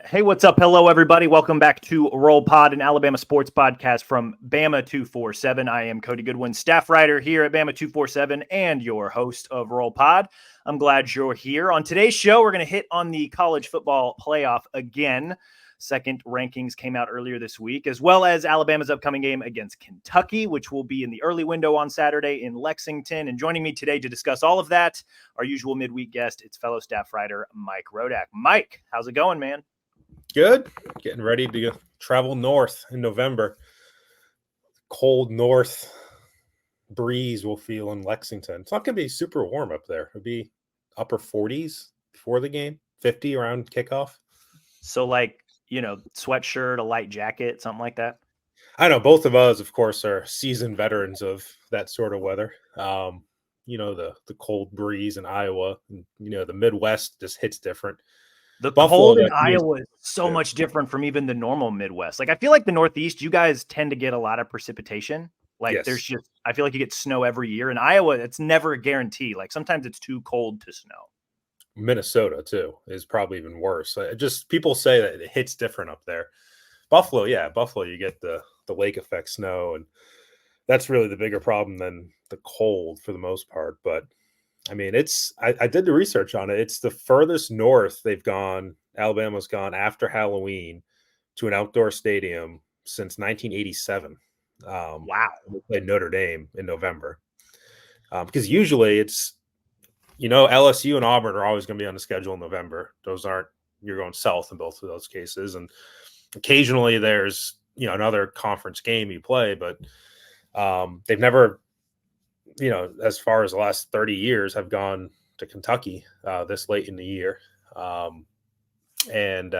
Hey, what's up? Hello, everybody. Welcome back to Roll Pod, an Alabama sports podcast from Bama 247. I am Cody Goodwin, staff writer here at Bama 247 and your host of Roll Pod. I'm glad you're here. On today's show, we're going to hit on the college football playoff again. Second rankings came out earlier this week, as well as Alabama's upcoming game against Kentucky, which will be in the early window on Saturday in Lexington. And joining me today to discuss all of that, our usual midweek guest, it's fellow staff writer Mike Rodak. Mike, how's it going, man? Good. Getting ready to travel north in November. Cold north breeze we'll feel in Lexington. It's not going to be super warm up there. It'll be upper 40s before the game, 50 around kickoff. So sweatshirt, a light jacket, something like that? I know both of us, of course, are seasoned veterans of that sort of weather. The cold breeze in Iowa, and, the Midwest just hits different. The cold in Iowa is so much different from even the normal Midwest. Like, I feel like the Northeast, you guys tend to get a lot of precipitation. Like, yes. I feel like you get snow every year. In Iowa, it's never a guarantee. Like, sometimes it's too cold to snow. Minnesota, too, is probably even worse. People say that it hits different up there. Buffalo, you get the lake effect snow, and that's really the bigger problem than the cold for the most part. But I mean, I did the research on it. It's the furthest north they've gone. Alabama's gone after Halloween to an outdoor stadium since 1987. Wow. They played Notre Dame in November. Because usually it's, LSU and Auburn are always going to be on the schedule in November. You're going south in both of those cases. And occasionally there's, another conference game you play, but they've never, as far as the last 30 years, have gone to Kentucky this late in the year. Even,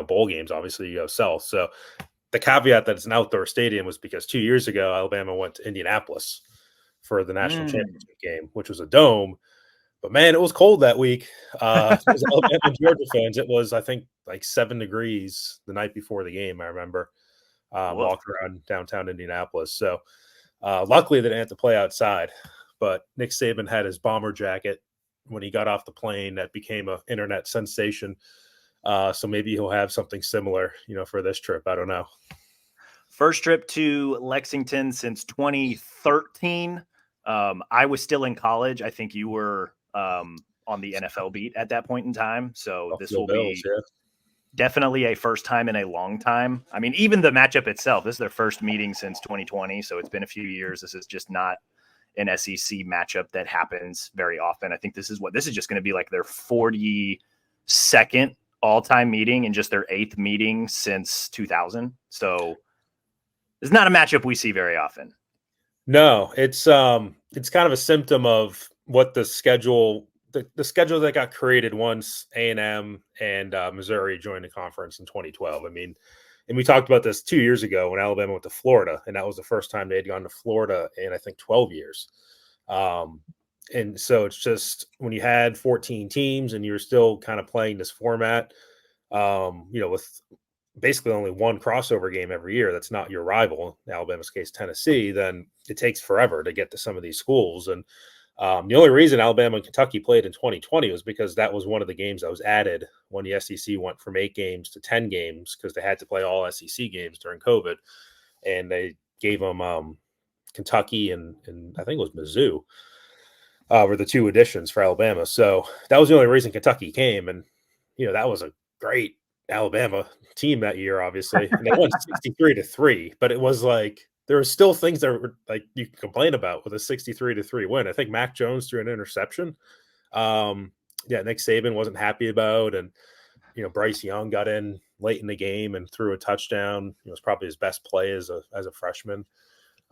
bowl games, obviously, you go south. So the caveat that it's an outdoor stadium was because 2 years ago, Alabama went to Indianapolis for the national championship game, which was a dome. But, man, it was cold that week. As Alabama and Georgia fans, it was, I think, like 7 degrees the night before the game, I remember, walking around downtown Indianapolis. So, luckily, they didn't have to play outside. But Nick Saban had his bomber jacket when he got off the plane that became an internet sensation. So maybe he'll have something similar, for this trip. I don't know. First trip to Lexington since 2013. I was still in college. I think you were on the NFL beat at that point in time. So this will be definitely a first time in a long time. I mean, even the matchup itself, this is their first meeting since 2020. So it's been a few years. This is just not an SEC matchup that happens very often. I think this is just going to be like their 42nd all-time meeting and just their 8th meeting since 2000. So it's not a matchup we see very often. No, it's kind of a symptom of what the schedule that got created once A&M and Missouri joined the conference in 2012. I mean, and we talked about this 2 years ago when Alabama went to Florida, and that was the first time they had gone to Florida in, I think, 12 years. And so it's just when you had 14 teams and you're still kind of playing this format, with basically only one crossover game every year that's not your rival, in Alabama's case, Tennessee, then it takes forever to get to some of these schools. And the only reason Alabama and Kentucky played in 2020 was because that was one of the games that was added when the SEC went from 8 games to 10 games because they had to play all SEC games during COVID. And they gave them Kentucky and I think it was Mizzou were the 2 additions for Alabama. So that was the only reason Kentucky came. And, that was a great Alabama team that year, obviously. And they won 63-3, but it was like, there were still things that were like you can complain about with a 63-3 win. I think Mac Jones threw an interception. Nick Saban wasn't happy about, and Bryce Young got in late in the game and threw a touchdown. It was probably his best play as a freshman.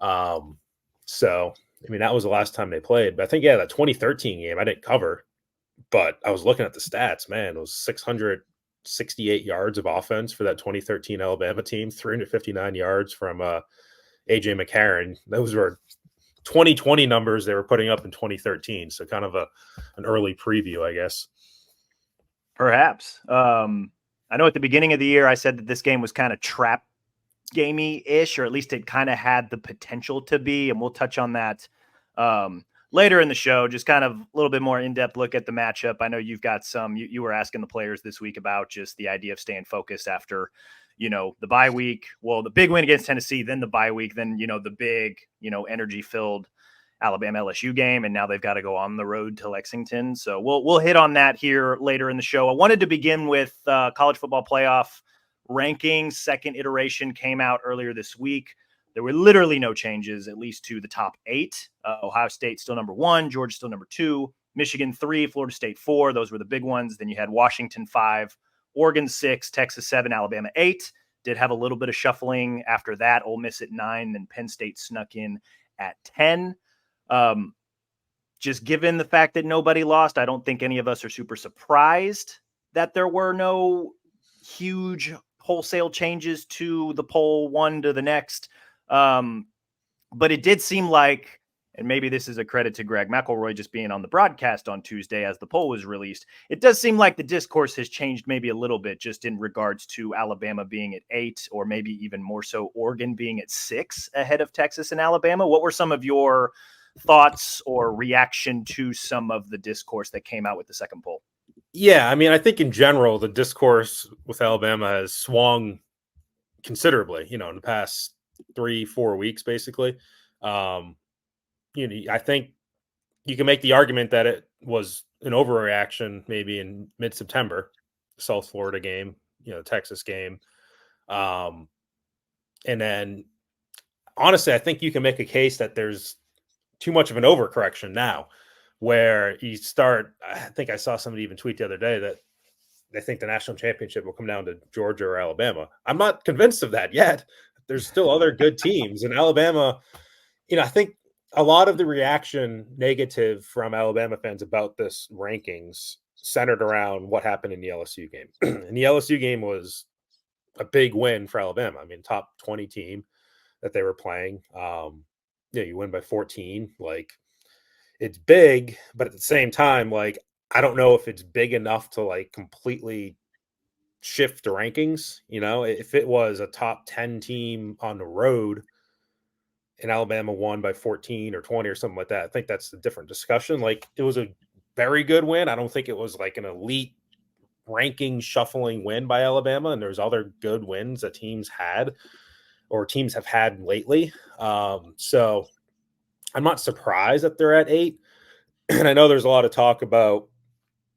So I mean that was the last time they played. But I think that 2013 game I didn't cover, but I was looking at the stats. Man, it was 668 yards of offense for that 2013 Alabama team, 359 yards from A.J. McCarron. Those were 2020 numbers they were putting up in 2013. So kind of an early preview, I guess. Perhaps. I know at the beginning of the year, I said that this game was kind of trap gamey-ish, or at least it kind of had the potential to be. And we'll touch on that later in the show, just kind of a little bit more in-depth look at the matchup. I know you've got some, you were asking the players this week about just the idea of staying focused after, the bye week. Well, the big win against Tennessee, then the bye week, then, the big, energy-filled Alabama LSU game, and now they've got to go on the road to Lexington. So we'll hit on that here later in the show. I wanted to begin with college football playoff rankings. Second iteration came out earlier this week. There were literally no changes, at least to the top 8. Ohio State still number 1, Georgia still number 2, Michigan 3, Florida State 4. Those were the big ones. Then you had Washington 5, Oregon 6, Texas 7, Alabama 8. Did have a little bit of shuffling after that. Ole Miss at 9, then Penn State snuck in at 10. Just given the fact that nobody lost, I don't think any of us are super surprised that there were no huge wholesale changes to the poll one to the next. But it did seem like, and maybe this is a credit to Greg McElroy just being on the broadcast on Tuesday as the poll was released, it does seem like the discourse has changed maybe a little bit just in regards to Alabama being at 8, or maybe even more so Oregon being at 6 ahead of Texas and Alabama. What were some of your thoughts or reaction to some of the discourse that came out with the second poll? Yeah, I mean, I think in general, the discourse with Alabama has swung considerably, in the past 3-4 weeks, basically. I think you can make the argument that it was an overreaction maybe in mid-September, South Florida game, the Texas game. And then honestly, I think you can make a case that there's too much of an overcorrection now, where you start, I think I saw somebody even tweet the other day that they think the national championship will come down to Georgia or Alabama. I'm not convinced of that yet. There's still other good teams, and Alabama, I think a lot of the reaction negative from Alabama fans about this rankings centered around what happened in the LSU game. And the LSU game was a big win for Alabama. I mean, top 20 team that they were playing. You win by 14. Like, it's big, but at the same time, like, I don't know if it's big enough to like completely shift the rankings. If it was a top 10 team on the road and Alabama won by 14 or 20 or something like that, I think that's a different discussion. Like, it was a very good win. I don't think it was like an elite ranking shuffling win by Alabama. And there's other good wins that teams had or teams have had lately. So I'm not surprised that they're at 8. And I know there's a lot of talk about,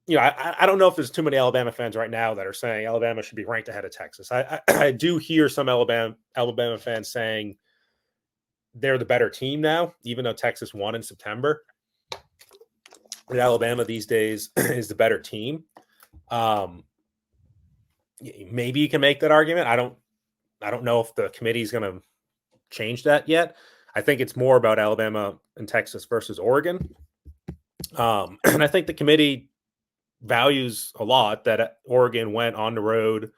I don't know if there's too many Alabama fans right now that are saying Alabama should be ranked ahead of Texas. I do hear some Alabama fans saying they're the better team now, even though Texas won in September. But Alabama these days is the better team. Maybe you can make that argument. I don't know if the committee is going to change that yet. I think it's more about Alabama and Texas versus Oregon. And I think the committee values a lot that Oregon went on the road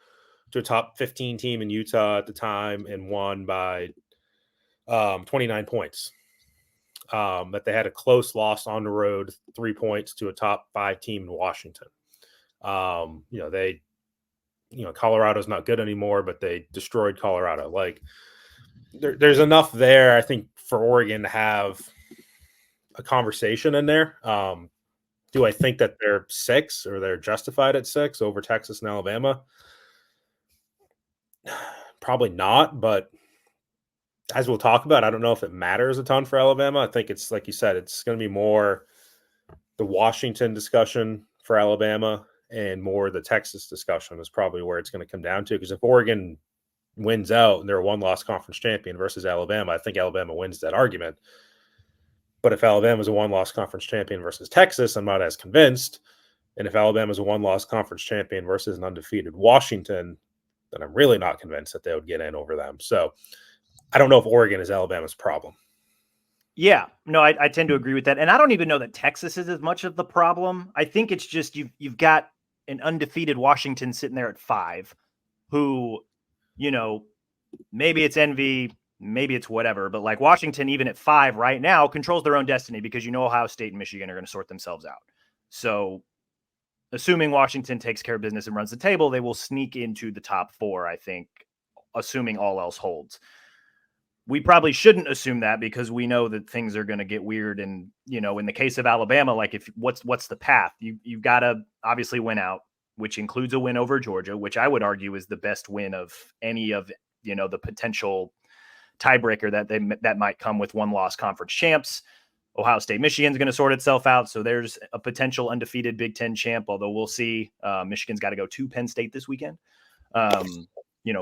to a top 15 team in Utah at the time and won by 29 points. That they had a close loss on the road, 3 points to a top 5 team in Washington. Colorado's not good anymore, but they destroyed Colorado. Like, there's enough there, I think, for Oregon to have a conversation in there. Do I think that they're 6 or they're justified at 6 over Texas and Alabama? Probably not, but as we'll talk about, I don't know if it matters a ton for Alabama. I think it's, like you said, it's going to be more the Washington discussion for Alabama and more the Texas discussion is probably where it's going to come down to. Because if Oregon wins out and they're a one-loss conference champion versus Alabama, I think Alabama wins that argument. But if Alabama's a one-loss conference champion versus Texas, I'm not as convinced. And if Alabama's a one-loss conference champion versus an undefeated Washington, then I'm really not convinced that they would get in over them. So I don't know if Oregon is Alabama's problem. Yeah, no, I tend to agree with that. And I don't even know that Texas is as much of the problem. I think it's just you've got an undefeated Washington sitting there at 5 who, maybe it's envy, maybe it's whatever, but like Washington, even at 5 right now, controls their own destiny because Ohio State and Michigan are going to sort themselves out. So assuming Washington takes care of business and runs the table, they will sneak into the top 4, I think, assuming all else holds. we probably shouldn't assume that because we know that things are going to get weird. And, in the case of Alabama, like what's the path? You've got to obviously win out, which includes a win over Georgia, which I would argue is the best win of any of, the potential tiebreaker that might come with one-loss conference champs. Ohio State, Michigan's going to sort itself out. So there's a potential undefeated Big Ten champ, although we'll see. Michigan's got to go to Penn State this weekend.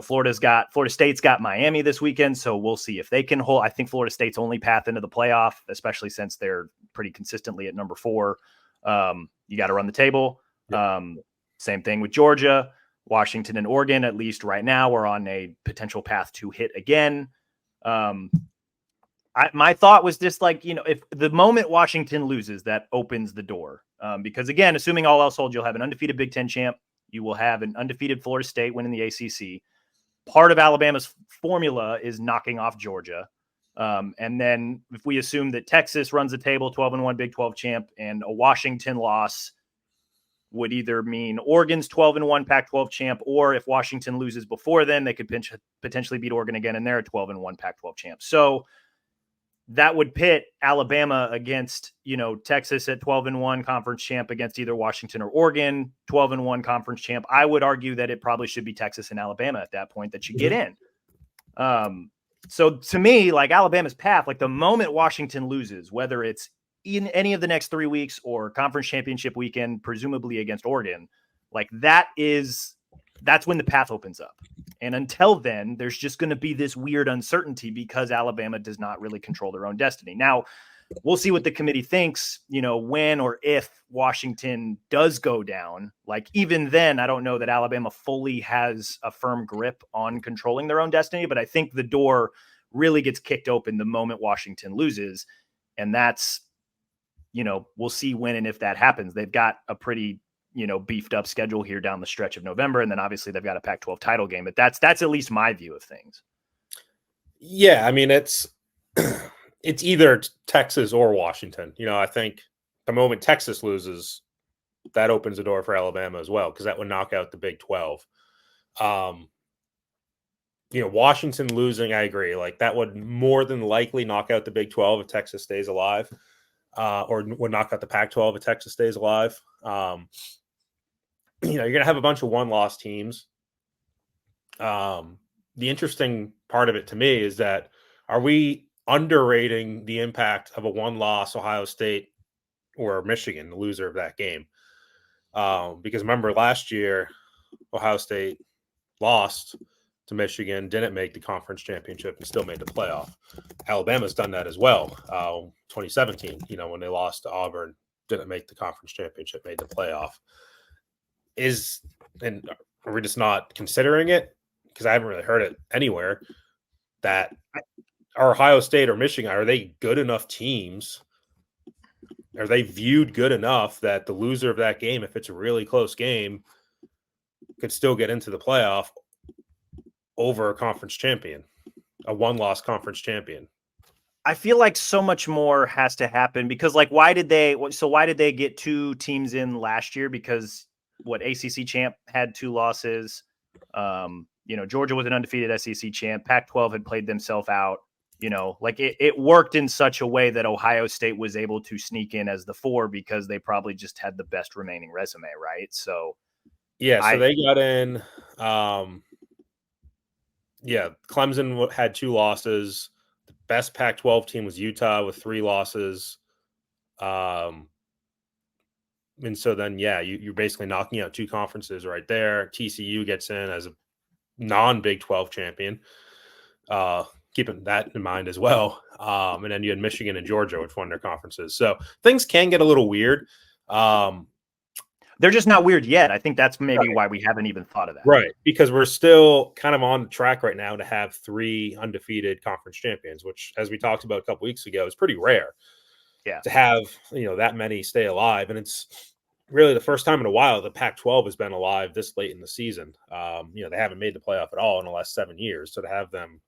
Florida State's got Miami this weekend. So we'll see if they can hold. I think Florida State's only path into the playoff, especially since they're pretty consistently at number 4. You got to run the table. Same thing with Georgia, Washington, and Oregon. At least right now, we're on a potential path to hit again. My thought was just like, if the moment Washington loses, that opens the door. Because again, assuming all else holds, you'll have an undefeated Big Ten champ. You will have an undefeated Florida State winning the ACC. Part of Alabama's formula is knocking off Georgia. And then if we assume that Texas runs the table, 12-1 Big 12 champ, and a Washington loss would either mean Oregon's 12-1 Pac-12 champ, or if Washington loses before then, they could potentially beat Oregon again, and they're a 12-1 Pac-12 champ. So that would pit Alabama against, Texas at 12-1 conference champ against either Washington or Oregon, 12-1 conference champ. I would argue that it probably should be Texas and Alabama at that point that you get in. So to me, like Alabama's path, like the moment Washington loses, whether it's in any of the next 3 weeks or conference championship weekend, presumably against Oregon, like that's when the path opens up. And until then, there's just going to be this weird uncertainty because Alabama does not really control their own destiny. Now, we'll see what the committee thinks, when or if Washington does go down. Like even then, I don't know that Alabama fully has a firm grip on controlling their own destiny, but I think the door really gets kicked open the moment Washington loses. And that's, we'll see when and if that happens. They've got a pretty beefed up schedule here down the stretch of November. And then obviously they've got a Pac-12 title game, but that's at least my view of things. Yeah. I mean, it's either Texas or Washington. I think the moment Texas loses, that opens the door for Alabama as well, because that would knock out the Big 12. Washington losing, I agree. Like that would more than likely knock out the Big 12 if Texas stays alive, or would knock out the Pac-12 if Texas stays alive. You're going to have a bunch of one-loss teams. The interesting part of it to me is that are we underrating the impact of a one-loss Ohio State or Michigan, the loser of that game? Because remember last year, Ohio State lost to Michigan, didn't make the conference championship, and still made the playoff. Alabama's done that as well. 2017, when they lost to Auburn, didn't make the conference championship, made the playoff. And are we just not considering it? Because I haven't really heard it anywhere that are Ohio State or Michigan, are they good enough teams? Are they viewed good enough that the loser of that game, if it's a really close game, could still get into the playoff over a conference champion, a one-loss conference champion? I feel like so much more has to happen because why did they get 2 teams in last year? Because ACC champ had 2 losses. Georgia was an undefeated SEC champ. Pac-12 had played themselves out. It worked in such a way that Ohio State was able to sneak in as the 4 because they probably just had the best remaining resume, right? So yeah, they got in. Clemson had 2 losses. The best Pac-12 team was Utah with 3 losses. And so then, you're basically knocking out 2 conferences right there. TCU gets in as a non-Big 12 champion, keeping that in mind as well. And then you had Michigan and Georgia, which won their conferences. So things can get a little weird. They're just not weird yet. I think that's maybe why we haven't even thought of that. Right, because we're still kind of on track right now to have 3 undefeated conference champions, which, as we talked about a couple weeks ago, is pretty rare. Yeah, to have that many stay alive, and it's really the first time in a while the Pac-12 has been alive this late in the season. They haven't made the playoff at all in the last 7 years, so to have them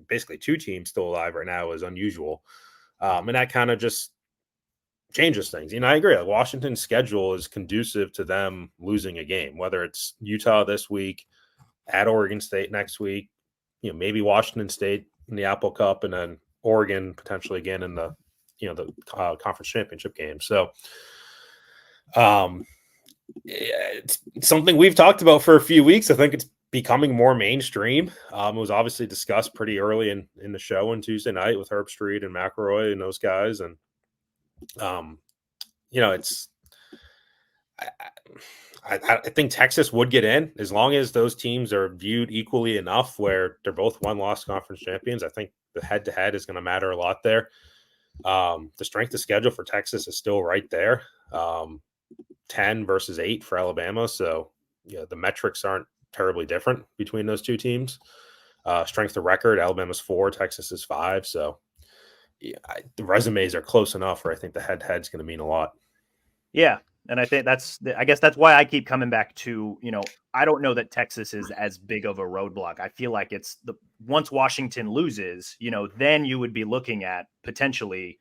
basically 2 teams still alive right now is unusual, and that kind of just changes things. I agree. Washington's schedule is conducive to them losing a game, whether it's Utah this week, at Oregon State next week, maybe Washington State in the Apple Cup, and then Oregon potentially again in the conference championship game. So it's something we've talked about for a few weeks. I think it's becoming more mainstream. It was obviously discussed pretty early in the show on Tuesday night with Herb Street and McElroy and those guys. And, it's, I think Texas would get in as long as those teams are viewed equally enough where they're both one-loss conference champions. I think the head-to-head is going to matter a lot there. The strength of schedule for Texas is still right there. 10 versus 8 for Alabama. So, the metrics aren't terribly different between those two teams. Strength of record, Alabama's 4, Texas is 5. So, the resumes are close enough where I think the head-to-head is going to mean a lot. Yeah. And I think I guess that's why I keep coming back to, I don't know that Texas is as big of a roadblock. I feel like it's once Washington loses, then you would be looking at potentially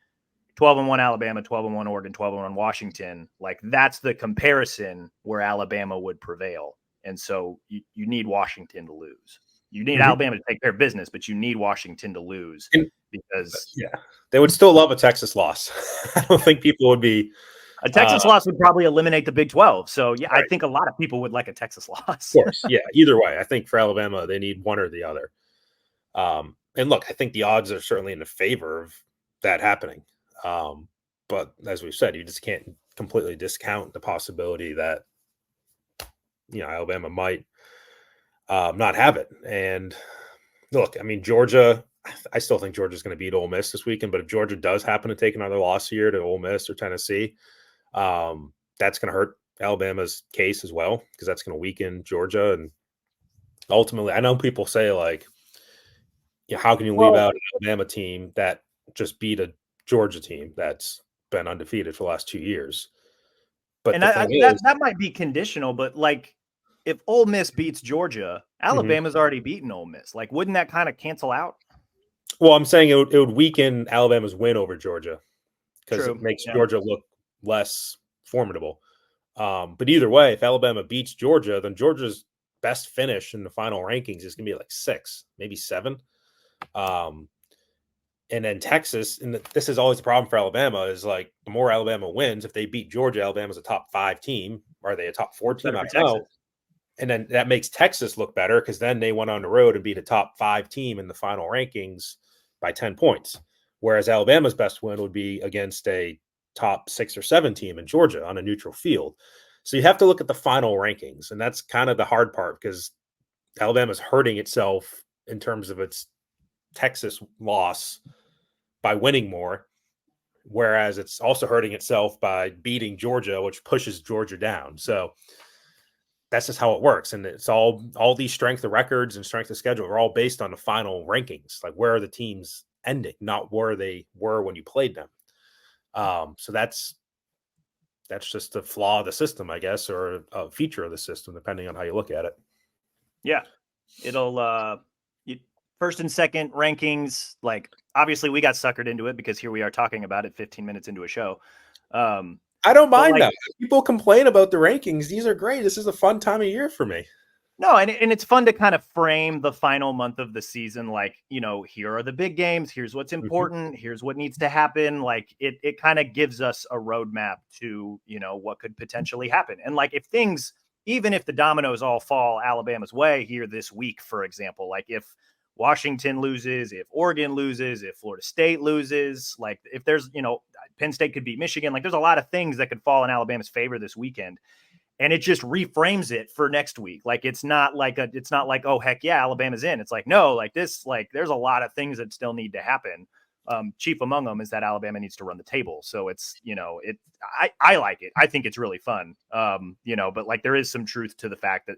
12-1 Alabama, 12-1 Oregon, 12-1 Washington. Like that's the comparison where Alabama would prevail. And so you need Washington to lose. You need Alabama to take care of business, but you need Washington to lose because they would still love a Texas loss. I don't think people would be. A Texas loss would probably eliminate the Big 12. So, right. I think a lot of people would like a Texas loss. Of course, yeah. Either way, I think for Alabama, they need one or the other. And look, I think the odds are certainly in the favor of that happening. But as we've said, you just can't completely discount the possibility that, Alabama might not have it. And look, I mean, Georgia, I still think Georgia's going to beat Ole Miss this weekend. But if Georgia does happen to take another loss here to Ole Miss or Tennessee, that's going to hurt Alabama's case as well, because that's going to weaken Georgia. And ultimately, I know people say like, how can you leave out an Alabama team that just beat a Georgia team that's been undefeated for the last 2 years? But and that might be conditional, but like if Ole Miss beats Georgia, Alabama's already beaten Ole Miss. Like, wouldn't that kind of cancel out? Well, I'm saying it would weaken Alabama's win over Georgia because it makes Georgia look less formidable. But either way, if Alabama beats Georgia, then Georgia's best finish in the final rankings is going to be like 6, maybe 7. And then Texas, and this is always the problem for Alabama, is like the more Alabama wins, if they beat Georgia, Alabama's a top 5 team. Are they a top 4 team? I don't know. And then that makes Texas look better because then they went on the road and beat a top 5 team in the final rankings by 10 points. Whereas Alabama's best win would be against a top 6 or 7 team in Georgia on a neutral field. So you have to look at the final rankings. And that's kind of the hard part because Alabama's hurting itself in terms of its Texas loss by winning more, whereas it's also hurting itself by beating Georgia, which pushes Georgia down. So that's just how it works. And it's all these strength of records and strength of schedule are all based on the final rankings. Like, where are the teams ending, not where they were when you played them. So that's just a flaw of the system, I guess, or a feature of the system, depending on how you look at it. Yeah. It'll, first and second rankings, like obviously we got suckered into it because here we are talking about it 15 minutes into a show. I don't mind that. People complain about the rankings. These are great. This is a fun time of year for me. No, and it's fun to kind of frame the final month of the season. Like, here are the big games. Here's what's important. Here's what needs to happen. Like it kind of gives us a roadmap to, what could potentially happen. And like, if things, even if the dominoes all fall Alabama's way here this week, for example, like if Washington loses, if Oregon loses, if Florida State loses, like if there's, Penn State could beat Michigan, like there's a lot of things that could fall in Alabama's favor this weekend. And it just reframes it for next week. Like, it's not like, oh, heck yeah, Alabama's in. It's like, no, like this, like there's a lot of things that still need to happen. Chief among them is that Alabama needs to run the table. So it's, I like it. I think it's really fun. But like there is some truth to the fact that,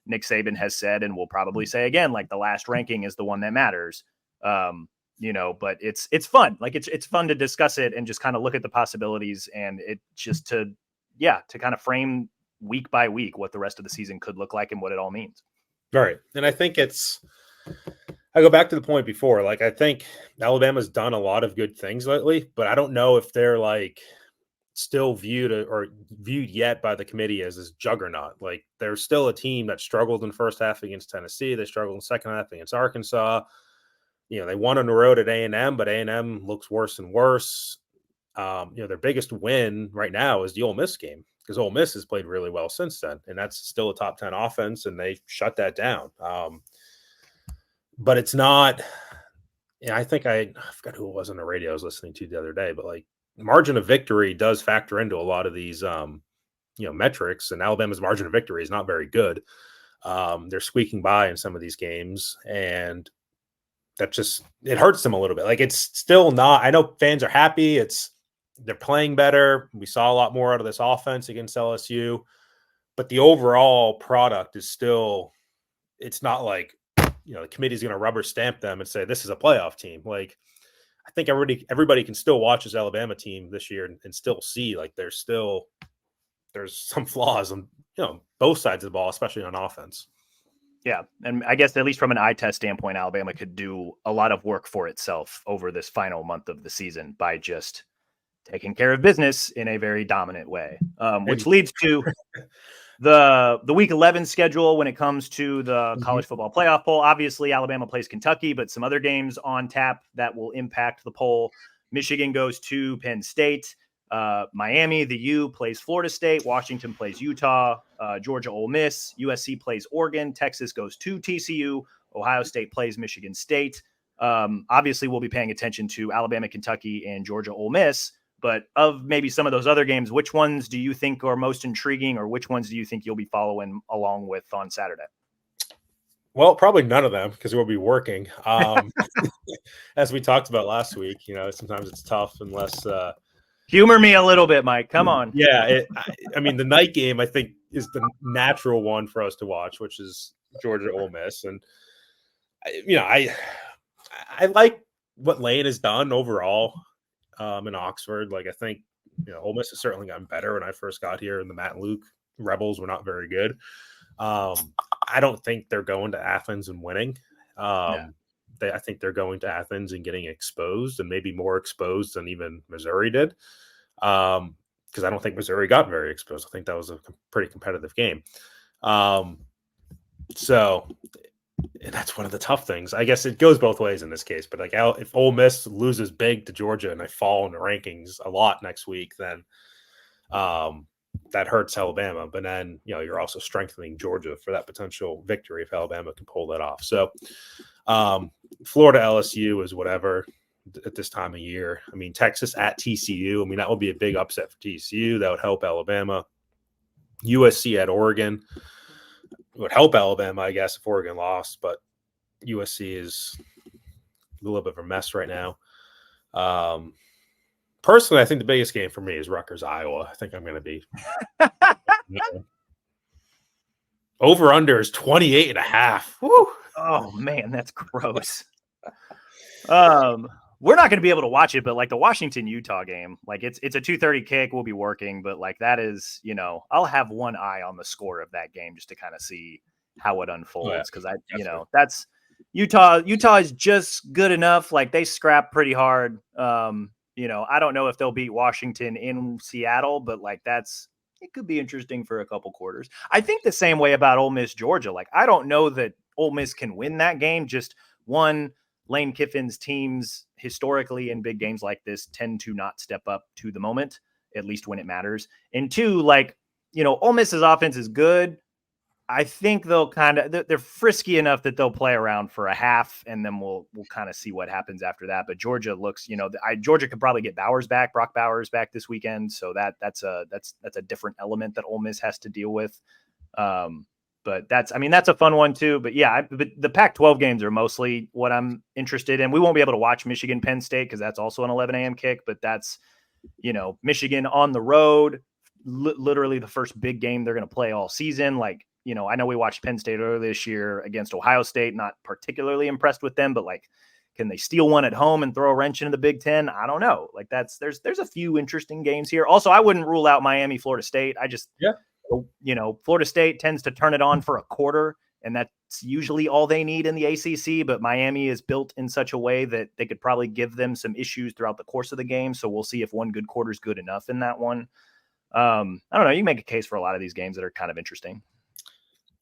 Nick Saban has said, and will probably say again, like the last ranking is the one that matters. But it's fun. Like it's fun to discuss it and just kind of look at the possibilities, and it just to kind of frame week by week what the rest of the season could look like and what it all means. Right. And I think I go back to the point before, like I think Alabama's done a lot of good things lately, but I don't know if they're like still viewed yet by the committee as this juggernaut. Like they're still a team that struggled in the first half against Tennessee. They struggled in the second half against Arkansas. They won on the road at A&M, but A&M looks worse and worse. Their biggest win right now is the Ole Miss game, because Ole Miss has played really well since then, and that's still a top 10 offense, and they shut that down. But it's not. I think I forgot who it was on the radio I was listening to the other day, but like margin of victory does factor into a lot of these metrics, and Alabama's margin of victory is not very good. They're squeaking by in some of these games, and it hurts them a little bit. Like, it's still not. I know fans are happy. They're playing better. We saw a lot more out of this offense against LSU, but the overall product is still. It's not like the committee's going to rubber stamp them and say this is a playoff team. Like, I think everybody can still watch this Alabama team this year and still see like there's some flaws on both sides of the ball, especially on offense. Yeah, and I guess at least from an eye test standpoint, Alabama could do a lot of work for itself over this final month of the season by just taking care of business in a very dominant way, which leads to the Week 11 schedule when it comes to the college football playoff poll. Obviously, Alabama plays Kentucky, but some other games on tap that will impact the poll. Michigan goes to Penn State. Miami, the U, plays Florida State. Washington plays Utah. Georgia, Ole Miss. USC plays Oregon. Texas goes to TCU. Ohio State plays Michigan State. Obviously, we'll be paying attention to Alabama, Kentucky, and Georgia, Ole Miss. But of maybe some of those other games, which ones do you think are most intriguing, or which ones do you think you'll be following along with on Saturday? Well, probably none of them, because we'll be working. As we talked about last week, sometimes it's tough unless humor me a little bit, Mike. Come on. Yeah, I mean, the night game I think is the natural one for us to watch, which is Georgia Ole Miss, and I like what Lane has done overall in Oxford. Like, I think Ole Miss has certainly gotten better. When I first got here, and the Matt and Luke Rebels were not very good. I don't think they're going to Athens and winning. I think they're going to Athens and getting exposed, and maybe more exposed than even Missouri did. Because I don't think Missouri got very exposed. I think that was a pretty competitive game. So, and that's one of the tough things. I guess it goes both ways in this case. But like, if Ole Miss loses big to Georgia and they fall in the rankings a lot next week, then that hurts Alabama. But then you're also strengthening Georgia for that potential victory if Alabama can pull that off. So, Florida LSU is whatever at this time of year. I mean, Texas at TCU. I mean, that would be a big upset for TCU. That would help Alabama. USC at Oregon. It would help Alabama, I guess, if Oregon lost, but USC is a little bit of a mess right now. Personally, I think the biggest game for me is Rutgers, Iowa. I think I'm going to be over under is 28.5. Woo! Oh man, that's gross. We're not going to be able to watch it, but like the Washington Utah game, like it's a 2:30 kick. We'll be working, but like that is, I'll have one eye on the score of that game just to kind of see how it unfolds, because that's Utah. Utah is just good enough. Like, they scrap pretty hard. I don't know if they'll beat Washington in Seattle, but like it could be interesting for a couple quarters. I think the same way about Ole Miss, Georgia. Like, I don't know that Ole Miss can win that game. Just one, Lane Kiffin's teams historically in big games like this tend to not step up to the moment, at least when it matters. And two, like, Ole Miss's offense is good. I think they'll they're frisky enough that they'll play around for a half, and then we'll kind of see what happens after that. But Georgia looks, Georgia could probably get Brock Bowers back this weekend. So that's a different element that Ole Miss has to deal with. But that's a fun one too. But yeah, but the Pac-12 games are mostly what I'm interested in. We won't be able to watch Michigan Penn State because that's also an 11 a.m. kick. But that's, Michigan on the road, literally the first big game they're going to play all season. Like, I know we watched Penn State earlier this year against Ohio State. Not particularly impressed with them, but like, can they steal one at home and throw a wrench into the Big Ten? I don't know. Like, there's a few interesting games here. Also, I wouldn't rule out Miami, Florida State. Florida State tends to turn it on for a quarter, and that's usually all they need in the ACC. But Miami is built in such a way that they could probably give them some issues throughout the course of the game. So we'll see if one good quarter is good enough in that one. I don't know. You can make a case for a lot of these games that are kind of interesting.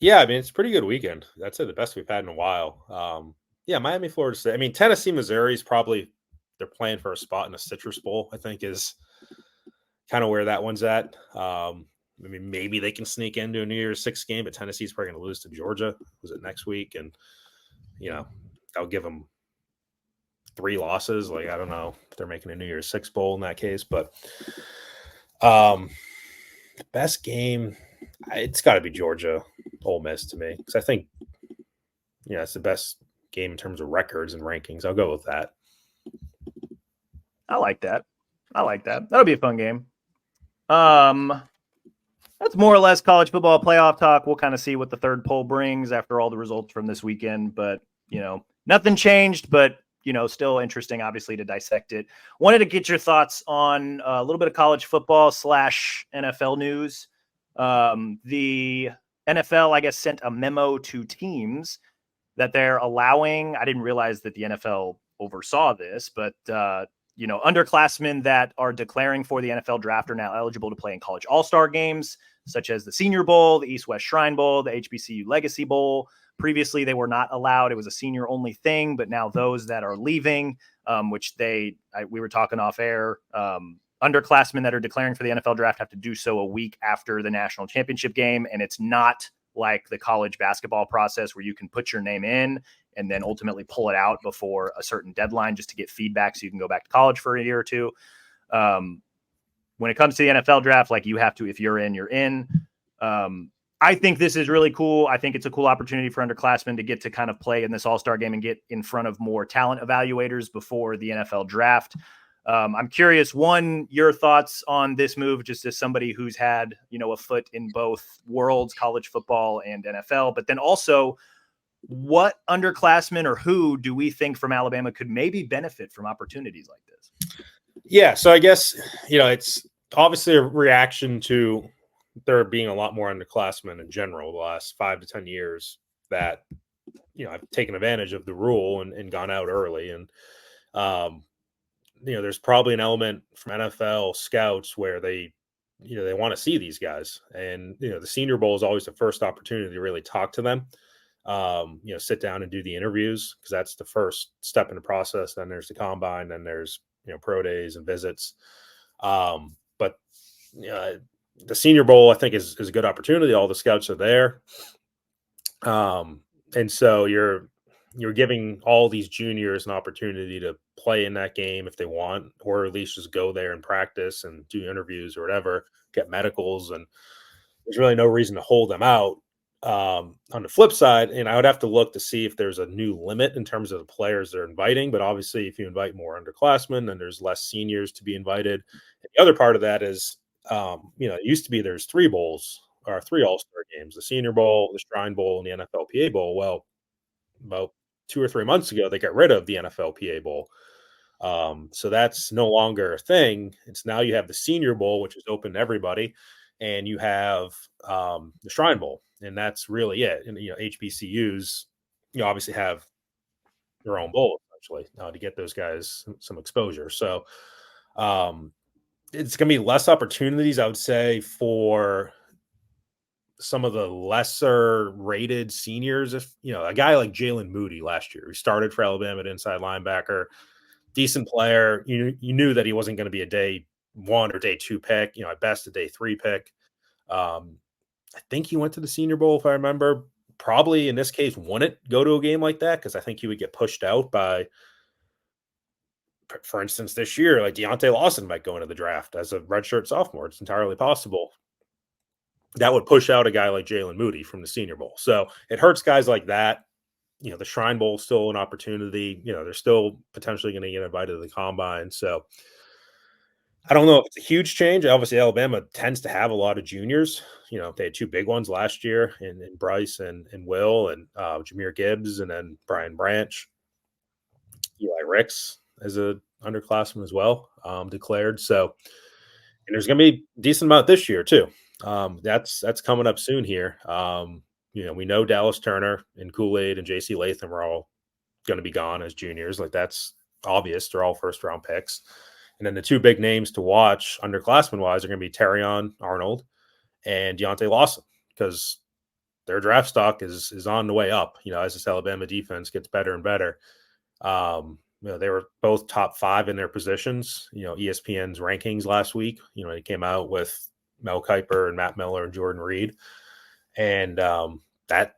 Yeah, I mean, it's a pretty good weekend. That's the best we've had in a while. Yeah, Miami, Florida State. I mean, Tennessee, Missouri is probably they're playing for a spot in a Citrus Bowl, I think is kind of where that one's at. I mean, maybe they can sneak into a New Year's Six game, but Tennessee's probably going to lose to Georgia. Was it next week? And, I'll give them 3 losses. Like, I don't know if they're making a New Year's Six bowl in that case, but the best game, it's got to be Georgia, Ole Miss to me, because I think, it's the best game in terms of records and rankings. I'll go with that. I like that. That'll be a fun game. That's more or less college football playoff talk. We'll kind of see what the third poll brings after all the results from this weekend, but nothing changed, but still interesting, obviously, to dissect it. Wanted to get your thoughts on a little bit of college football / NFL news. The NFL, I guess, sent a memo to teams that they're allowing. I didn't realize that the NFL oversaw this, but underclassmen that are declaring for the NFL draft are now eligible to play in college all-star games, such as the Senior Bowl, the East-West Shrine Bowl, the HBCU Legacy Bowl. Previously, they were not allowed. It was a senior-only thing, but now those that are leaving, which we were talking off air, underclassmen that are declaring for the NFL draft have to do so a week after the national championship game, and it's not like the college basketball process where you can put your name in and then ultimately pull it out before a certain deadline just to get feedback so you can go back to college for a year or two. When it comes to the NFL draft, like you have to, if you're in, you're in. I think this is really cool. I think it's a cool opportunity for underclassmen to get to kind of play in this all-star game and get in front of more talent evaluators before the NFL draft. I'm curious, one, your thoughts on this move, just as somebody who's had, a foot in both worlds, college football and NFL, but then also what underclassmen or who do we think from Alabama could maybe benefit from opportunities like this? Yeah. So I guess, it's obviously a reaction to there being a lot more underclassmen in general the last 5 to 10 years that, I've taken advantage of the rule and gone out early. And, there's probably an element from NFL scouts where they want to see these guys. And, the Senior Bowl is always the first opportunity to really talk to them, sit down and do the interviews, because that's the first step in the process. Then there's the combine, then there's, pro days and visits. But the Senior Bowl, I think, is a good opportunity. All the scouts are there. And so you're giving all these juniors an opportunity to play in that game if they want, or at least just go there and practice and do interviews or whatever, get medicals. And there's really no reason to hold them out. On the flip side, and I would have to look to see if there's a new limit in terms of the players they're inviting. But obviously, if you invite more underclassmen, then there's less seniors to be invited. And the other part of that is, it used to be there's 3 bowls or 3 all-star games, the Senior Bowl, the Shrine Bowl, and the NFLPA Bowl. Well, about 2 or 3 months ago, they got rid of the NFLPA Bowl. So that's no longer a thing. It's now you have the Senior Bowl, which is open to everybody, and you have the Shrine Bowl, and that's really it. And HBCUs, obviously have their own bowl essentially to get those guys some exposure. So it's going to be less opportunities, I would say, for some of the lesser rated seniors. If a guy like Jalen Moody last year, who started for Alabama at inside linebacker, decent player, you knew that he wasn't going to be a day 1 or day 2 pick, at best a day 3 pick. I think he went to the Senior Bowl, if I remember. Probably in this case wouldn't go to a game like that, because I think he would get pushed out by, for instance, this year, like Deontay Lawson might go into the draft as a redshirt sophomore. It's entirely possible. That would push out a guy like Jalen Moody from the Senior Bowl. So it hurts guys like that. The Shrine Bowl is still an opportunity. They're still potentially going to get invited to the combine. So I don't know if it's a huge change. Obviously, Alabama tends to have a lot of juniors. They had 2 big ones last year in Bryce and Will, and Jahmyr Gibbs, and then Brian Branch. Eli Ricks as a underclassman as well, declared. So, and there's going to be a decent amount this year too. That's coming up soon here. We know Dallas Turner and Kool-Aid and JC Latham are all going to be gone as juniors. Like, that's obvious. They're all first round picks. And then the 2 big names to watch underclassmen wise are going to be Terrion Arnold and Deontay Lawson, because their draft stock is on the way up. As this Alabama defense gets better and better. They were both top 5 in their positions. ESPN's rankings last week. It came out with Mel Kiper and Matt Miller and Jordan Reed, and that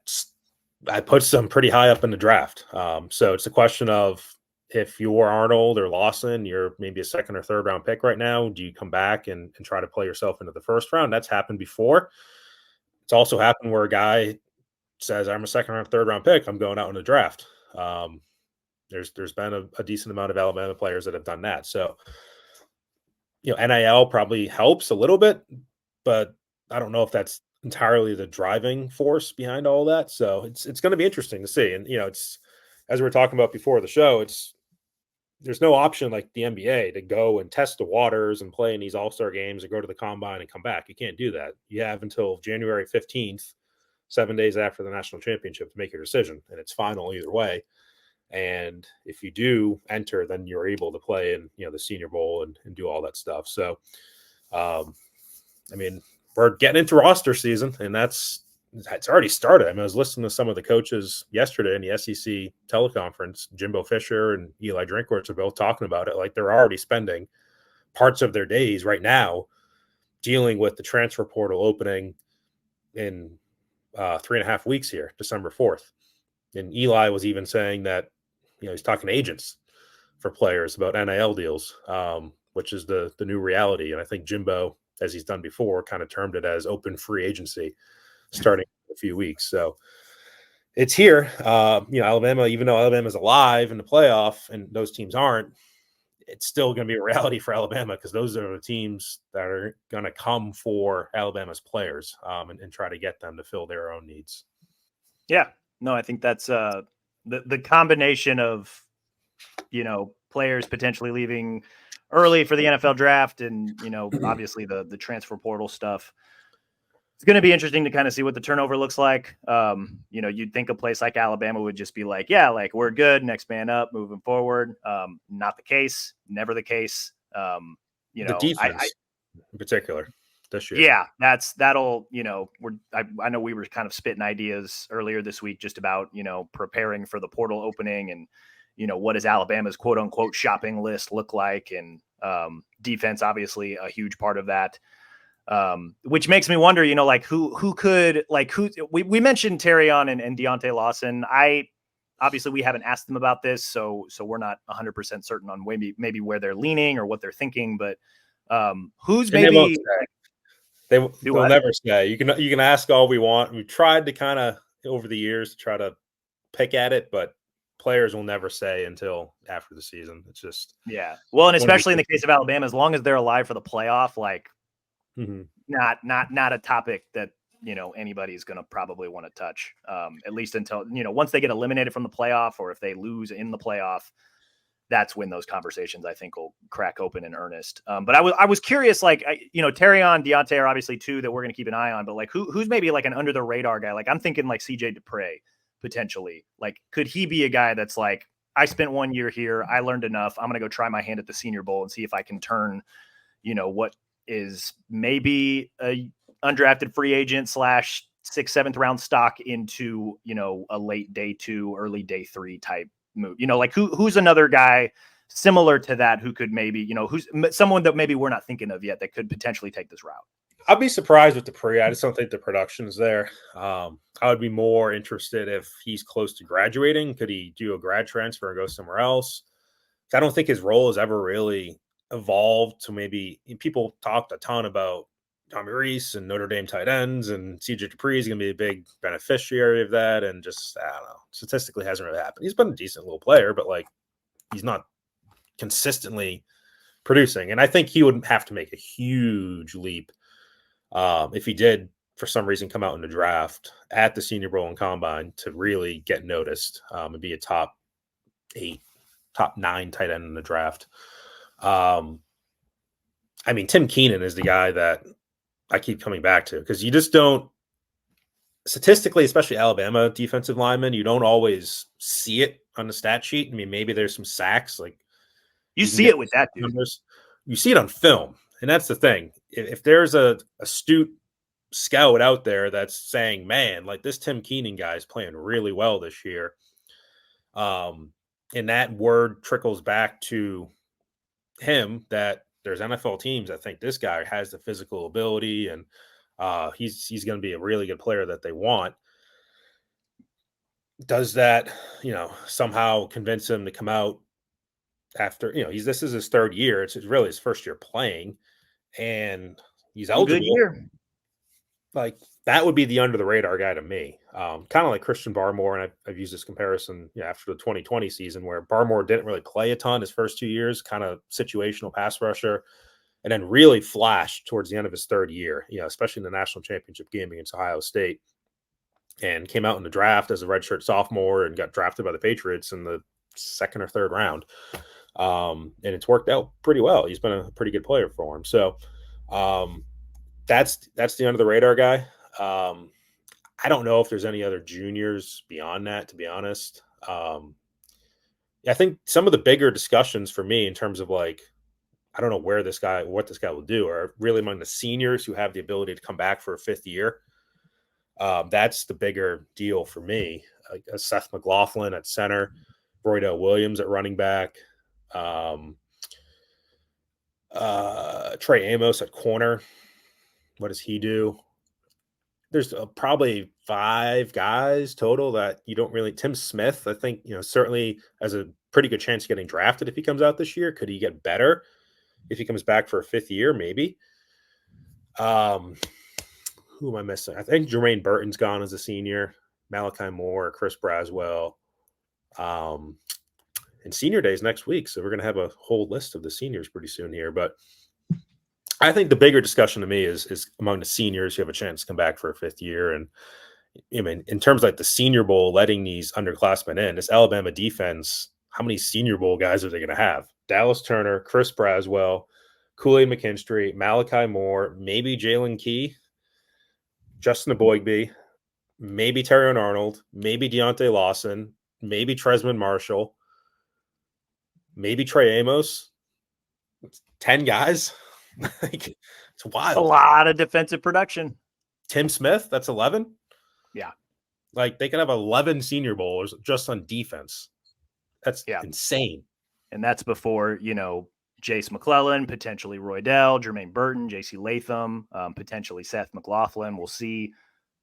puts them pretty high up in the draft. So it's a question of, if you're Arnold or Lawson, you're maybe a 2nd or 3rd round pick right now. Do you come back and try to play yourself into the 1st round? That's happened before. It's also happened where a guy says, I'm a 2nd or 3rd round pick, I'm going out in the draft. There's been a decent amount of Alabama players that have done that. So, NIL probably helps a little bit, but I don't know if that's entirely the driving force behind all that. So it's going to be interesting to see. And, it's, as we were talking about before the show, there's no option like the NBA to go and test the waters and play in these all-star games and go to the combine and come back. You can't do that. You have until January 15th, 7 days after the national championship, to make your decision, and it's final either way. And if you do enter, then you're able to play in, the Senior Bowl and do all that stuff. So, we're getting into roster season, and it's already started. I was listening to some of the coaches yesterday in the SEC teleconference. Jimbo Fisher and Eli Drinkwitz are both talking about it. Like, they're already spending parts of their days right now dealing with the transfer portal opening in 3.5 weeks here, December 4th. And Eli was even saying that, he's talking to agents for players about NIL deals, which is the new reality. And I think Jimbo, as he's done before, kind of termed it as open free agency starting in a few weeks. So it's here. Alabama, even though Alabama's alive in the playoff and those teams aren't, it's still going to be a reality for Alabama, because those are the teams that are going to come for Alabama's players and try to get them to fill their own needs. Yeah, no, I think that's the combination of, players potentially leaving early for the NFL draft and, obviously the transfer portal stuff. It's going to be interesting to kind of see what the turnover looks like. You'd think a place like Alabama would just be like, yeah, like, we're good, next man up, moving forward. Not the case, never the case. The defense in particular this year. Yeah, that'll, I know we were kind of spitting ideas earlier this week just about, preparing for the portal opening and, what does Alabama's quote unquote shopping list look like? And defense, obviously a huge part of that. Which makes me wonder, like who could, like, we mentioned Terrion and Deontay Lawson. Obviously we haven't asked them about this, so we're not 100% certain on maybe where they're leaning or what they're thinking, but who's maybe they'll never say. You can ask all we want. We've tried to kind of over the years try to pick at it, but players will never say until after the season. It's just, yeah. Well, and especially in the case of Alabama, as long as they're alive for the playoff, like not a topic that, anybody's going to probably want to touch, at least until, once they get eliminated from the playoff, or if they lose in the playoff, that's when those conversations I think will crack open in earnest. But I was curious, like, Terrion, Deontay are obviously two that we're going to keep an eye on, but like who's maybe like an under the radar guy? Like, I'm thinking like CJ Dupre potentially. Like, could he be a guy that's like, I spent 1 year here, I learned enough, I'm going to go try my hand at the Senior Bowl and see if I can turn, what is maybe a undrafted free agent / 6th, 7th round stock into, a late day 2, early day 3 type move. Like who's another guy similar to that who could maybe, who's someone that maybe we're not thinking of yet that could potentially take this route? I'd be surprised with Dupree. I just don't think the production is there. I would be more interested if he's close to graduating. Could he do a grad transfer and go somewhere else? I don't think his role has ever really evolved to maybe – people talked a ton about Tommy Reese and Notre Dame tight ends, and CJ Dupree is going to be a big beneficiary of that, and just, I don't know, statistically hasn't really happened. He's been a decent little player, but like he's not consistently producing. And I think he would have to make a huge leap if he did for some reason come out in the draft at the Senior Bowl and Combine to really get noticed and be a top 8, top 9 tight end in the draft. Tim Keenan is the guy that I keep coming back to, because you just don't, statistically, especially Alabama defensive linemen, you don't always see it on the stat sheet. Maybe there's some sacks. Like you see it with that dude. Numbers. You see it on film. And that's the thing. If there's a astute scout out there that's saying, man, like this Tim Keenan guy is playing really well this year. And that word trickles back to him that there's NFL teams that think this guy has the physical ability and he's going to be a really good player that they want. Does that, somehow convince him to come out after, this is his third year. It's really his first year playing and he's eligible. Good year. Like that would be the under the radar guy to me. Kind of like Christian Barmore. And I've used this comparison after the 2020 season where Barmore didn't really play a ton his first 2 years, kind of situational pass rusher, and then really flashed towards the end of his third year, especially in the national championship game against Ohio State, and came out in the draft as a redshirt sophomore and got drafted by the Patriots in the second or third round. And it's worked out pretty well. He's been a pretty good player for him. So that's the under the radar guy. I don't know if there's any other juniors beyond that, to be honest. I think some of the bigger discussions for me in terms of like, I don't know what this guy will do, are really among the seniors who have the ability to come back for a fifth year. That's the bigger deal for me. Like Seth McLaughlin at center, Roydell Williams at running back, Trey Amos at corner. What does he do? There's probably 5 guys total that you don't really. Tim Smith, I think, certainly has a pretty good chance of getting drafted if he comes out this year. Could he get better if he comes back for a fifth year? Maybe. Who am I missing? I think Jermaine Burton's gone as a senior. Malachi Moore, Chris Braswell. And senior day is next week, so we're going to have a whole list of the seniors pretty soon here. But I think the bigger discussion to me is among the seniors who have a chance to come back for a fifth year. And I mean, in terms of like the Senior Bowl, letting these underclassmen in, this Alabama defense, how many Senior Bowl guys are they going to have? Dallas Turner, Chris Braswell, Kool-Aid McKinstry, Malachi Moore, maybe Jalen Key, Justin Aboigbe, maybe Terrion Arnold, maybe Deontay Lawson, maybe Tresman Marshall, maybe Trey Amos. 10 guys. Like, it's wild. A lot of defensive production. Tim Smith, that's 11. Yeah. Like they could have 11 Senior Bowlers just on defense. That's insane. And that's before, Jace McClellan, potentially Roydell, Jermaine Burton, JC Latham, potentially Seth McLaughlin. We'll see.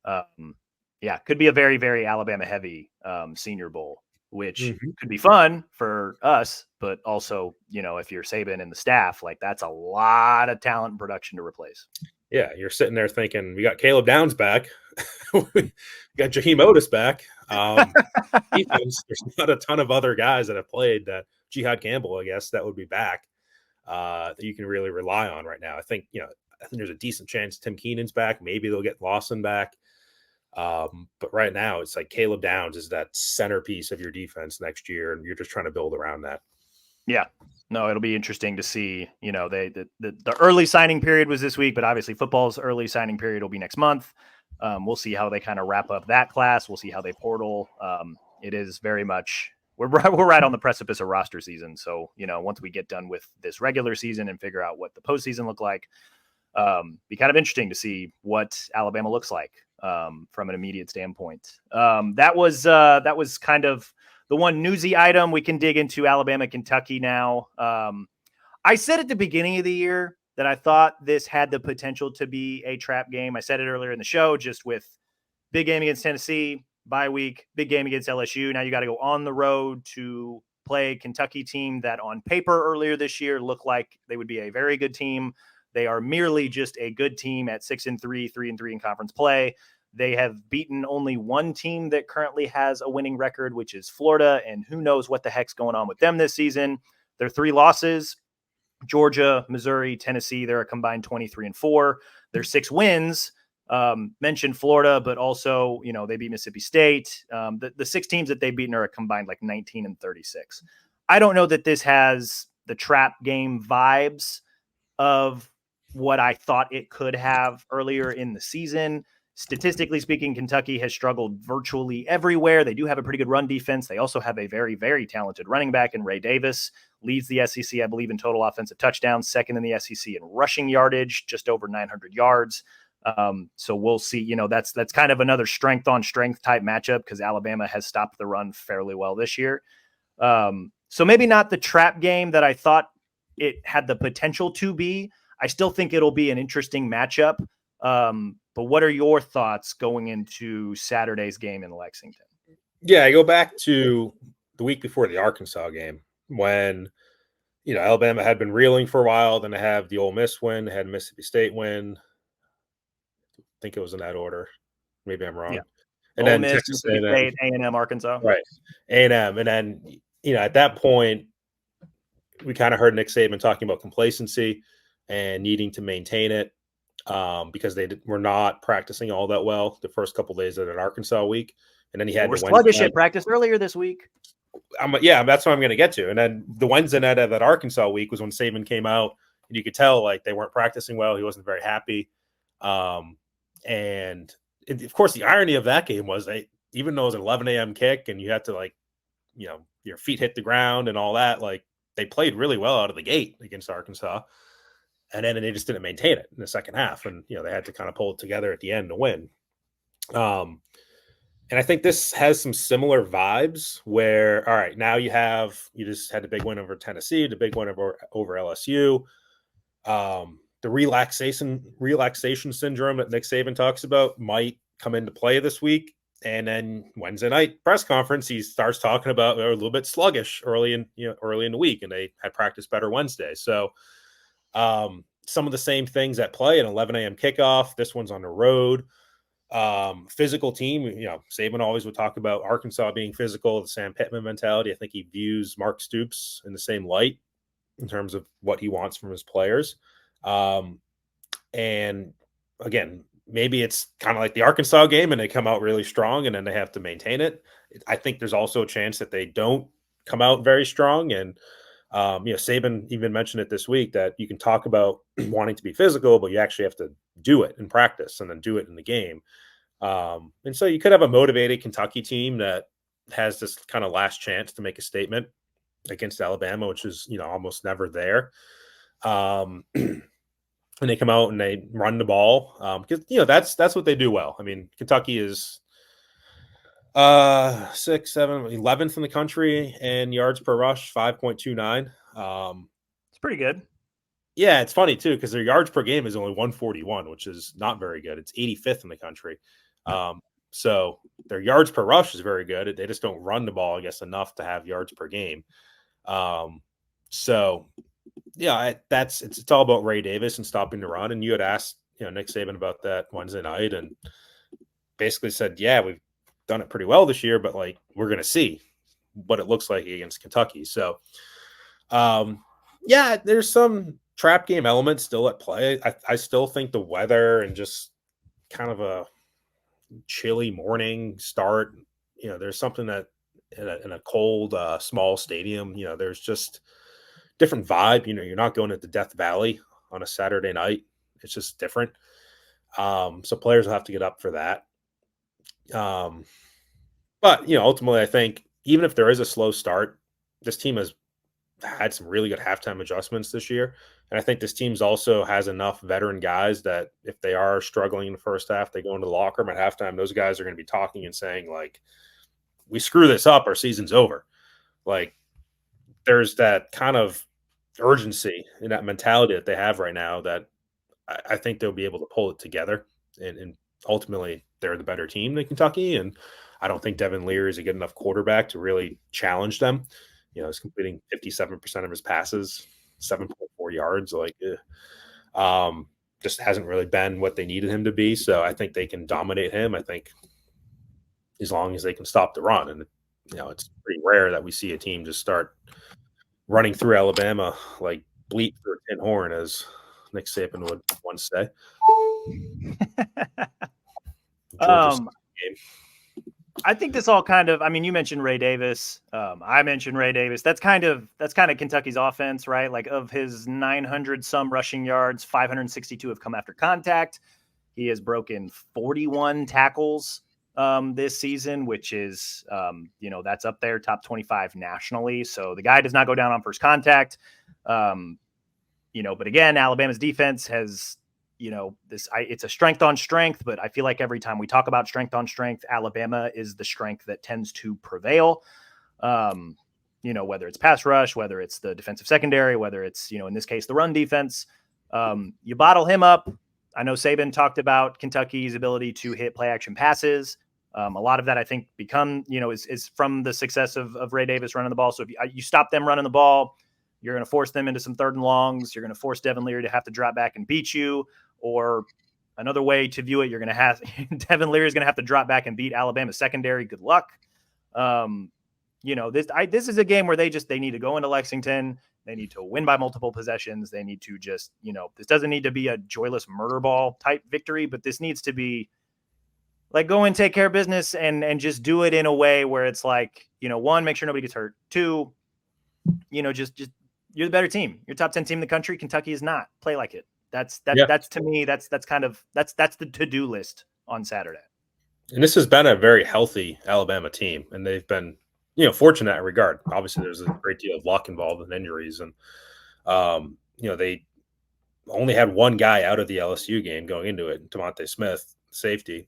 Could be a very, very Alabama heavy Senior Bowl, which could be fun for us, but also, if you're Saban and the staff, like that's a lot of talent and production to replace. Yeah, you're sitting there thinking, we got Caleb Downs back. We got Jaheim Otis back. Defense, there's not a ton of other guys that have played. Jihad Campbell, I guess, that would be back that you can really rely on right now. I think there's a decent chance Tim Keenan's back. Maybe they'll get Lawson back. But right now it's like Caleb Downs is that centerpiece of your defense next year, and you're just trying to build around that. Yeah. No, it'll be interesting to see, the early signing period was this week, but obviously football's early signing period will be next month. We'll see how they kind of wrap up that class. We'll see how they portal. It is very much, we're right on the precipice of roster season. So, once we get done with this regular season and figure out what the postseason look like, be kind of interesting to see what Alabama looks like. From an immediate standpoint. That was kind of the one newsy item. We can dig into Alabama, Kentucky now. I said at the beginning of the year that I thought this had the potential to be a trap game. I said it earlier in the show, just with big game against Tennessee, bye week, big game against LSU. Now you got to go on the road to play a Kentucky team that on paper earlier this year looked like they would be a very good team. They are merely just a good team at 6-3, 3-3 in conference play. They have beaten only one team that currently has a winning record, which is Florida, and who knows what the heck's going on with them this season. Their 3 losses, Georgia, Missouri, Tennessee, they're a combined 23-4. Their 6 wins, mentioned Florida, but also, they beat Mississippi State. The 6 teams that they've beaten are a combined like 19-36. I don't know that this has the trap game vibes of what I thought it could have earlier in the season. Statistically speaking, Kentucky has struggled virtually everywhere. They do have a pretty good run defense. They also have a very, very talented running back in Ray Davis, leads the SEC, I believe, in total offensive touchdowns, second in the SEC in rushing yardage, just over 900 yards. So we'll see. You know, that's kind of another strength on strength type matchup because Alabama has stopped the run fairly well this year. So maybe not the trap game that I thought it had the potential to be. I still think it'll be an interesting matchup. But what are your thoughts going into Saturday's game in Lexington? Yeah, I go back to the week before the Arkansas game when, Alabama had been reeling for a while. Then they have the Ole Miss win, they had Mississippi State win. I think it was in that order. Maybe I'm wrong. Yeah. And Ole then Miss, Texas Mississippi A&M. State, A&M, Arkansas. Right. A&M. And then, at that point, we kind of heard Nick Saban talking about complacency and needing to maintain it because they were not practicing all that well the first couple of days of an Arkansas week. And then he had We're the Wednesday sluggish night. at practice earlier this week. That's what I'm going to get to. And then the Wednesday night of that Arkansas week was when Saban came out, and you could tell like they weren't practicing well. He wasn't very happy. And of course, the irony of that game was even though it was an 11 a.m. kick and you had to your feet hit the ground and all that, like they played really well out of the gate against Arkansas. And then they just didn't maintain it in the second half. And, they had to kind of pull it together at the end to win. And I think this has some similar vibes where, all right, now you just had the big win over Tennessee, the big win over LSU. The relaxation syndrome that Nick Saban talks about might come into play this week. And then Wednesday night press conference, he starts talking about they're a little bit sluggish early in the week, and they had practiced better Wednesday. So some of the same things at play, an 11 a.m. kickoff. This one's on the road. Physical team, Saban always would talk about Arkansas being physical, the Sam Pittman mentality. I think he views Mark Stoops in the same light in terms of what he wants from his players. And again, maybe it's kind of like the Arkansas game and they come out really strong and then they have to maintain it. I think there's also a chance that they don't come out very strong. And, Saban even mentioned it this week that you can talk about wanting to be physical, but you actually have to do it in practice and then do it in the game. And so you could have a motivated Kentucky team that has this kind of last chance to make a statement against Alabama, which is, almost never there. And they come out and they run the ball because, that's what they do well. I mean, Kentucky is 6, 7, 11th in the country and yards per rush, 5.29. It's pretty good. Yeah, it's funny too because their yards per game is only 141, which is not very good. It's 85th in the country. So their yards per rush is very good. They just don't run the ball, I guess, enough to have yards per game. So yeah, it's all about Ray Davis and stopping the run. And you had asked, Nick Saban about that Wednesday night, and basically said, yeah, we've done it pretty well this year, but like we're going to see what it looks like against Kentucky. So, yeah, there's some trap game elements still at play. I still think the weather and just kind of a chilly morning start, there's something that in a cold, small stadium, there's just different vibe. You're not going into Death Valley on a Saturday night. It's just different. So players will have to get up for that. But, ultimately, I think even if there is a slow start, this team has had some really good halftime adjustments this year. And I think this team's also has enough veteran guys that if they are struggling in the first half, they go into the locker room at halftime, those guys are going to be talking and saying, like, we screw this up, our season's over. Like, there's that kind of urgency and that mentality that they have right now that I think they'll be able to pull it together. And ultimately, they're the better team than Kentucky. And I don't think Devin Leary is a good enough quarterback to really challenge them. He's completing 57% of his passes, 7.4 yards. Like, just hasn't really been what they needed him to be. So I think they can dominate him. I think as long as they can stop the run. And, it's pretty rare that we see a team just start running through Alabama like bleat through a tin horn, as Nick Saban would once say. I think this all kind of, I mean, you mentioned Ray Davis. I mentioned Ray Davis. That's kind of Kentucky's offense, right? Like of his 900 some rushing yards, 562 have come after contact. He has broken 41 tackles this season, which is, that's up there, top 25 nationally. So the guy does not go down on first contact. But again, Alabama's defense has, it's a strength on strength, but I feel like every time we talk about strength on strength, Alabama is the strength that tends to prevail. Whether it's pass rush, whether it's the defensive secondary, whether it's, in this case, the run defense, you bottle him up. I know Saban talked about Kentucky's ability to hit play action passes. A lot of that, I think, is from the success of Ray Davis running the ball. So if you stop them running the ball, you're going to force them into some 3rd and longs. You're going to force Devin Leary to have to drop back and beat you. Or another way to view it, you're going to have Devin Leary is going to have to drop back and beat Alabama's secondary. Good luck. This is a game where they need to go into Lexington. They need to win by multiple possessions. They need to just, this doesn't need to be a joyless murder ball type victory, but this needs to be like go and take care of business and just do it in a way where it's like, 1, make sure nobody gets hurt. 2, just you're the better team. You're top 10 team in the country. Kentucky is not. Play like it. That's to me, that's the to-do list on Saturday. And this has been a very healthy Alabama team, and they've been, fortunate in that regard. Obviously, there's a great deal of luck involved in injuries, and they only had one guy out of the LSU game going into it, Devontae Smith, safety.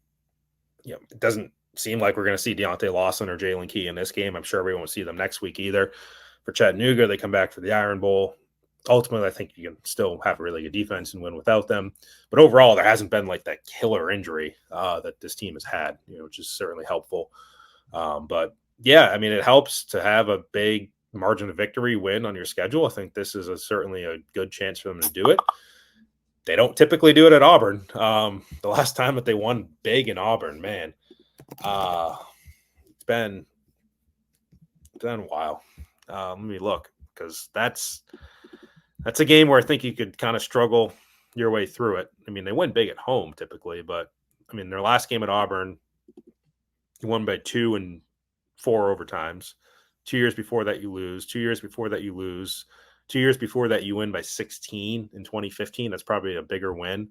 It doesn't seem like we're going to see Deontay Lawson or Jalen Key in this game. I'm sure we won't see them next week either. For Chattanooga, they come back for the Iron Bowl. Ultimately, I think you can still have a really good defense and win without them. But overall, there hasn't been like that killer injury that this team has had, which is certainly helpful. But yeah, I mean, it helps to have a big margin of victory win on your schedule. I think this is certainly a good chance for them to do it. They don't typically do it at Auburn. The last time that they won big in Auburn, man, it's been a while. Let me look, because that's a game where I think you could kind of struggle your way through it. I mean, they win big at home typically, but I mean, their last game at Auburn, you won by 2 and 4 overtimes. 2 years before that, you lose. 2 years before that, you lose. 2 years before that, you win by 16 in 2015. That's probably a bigger win.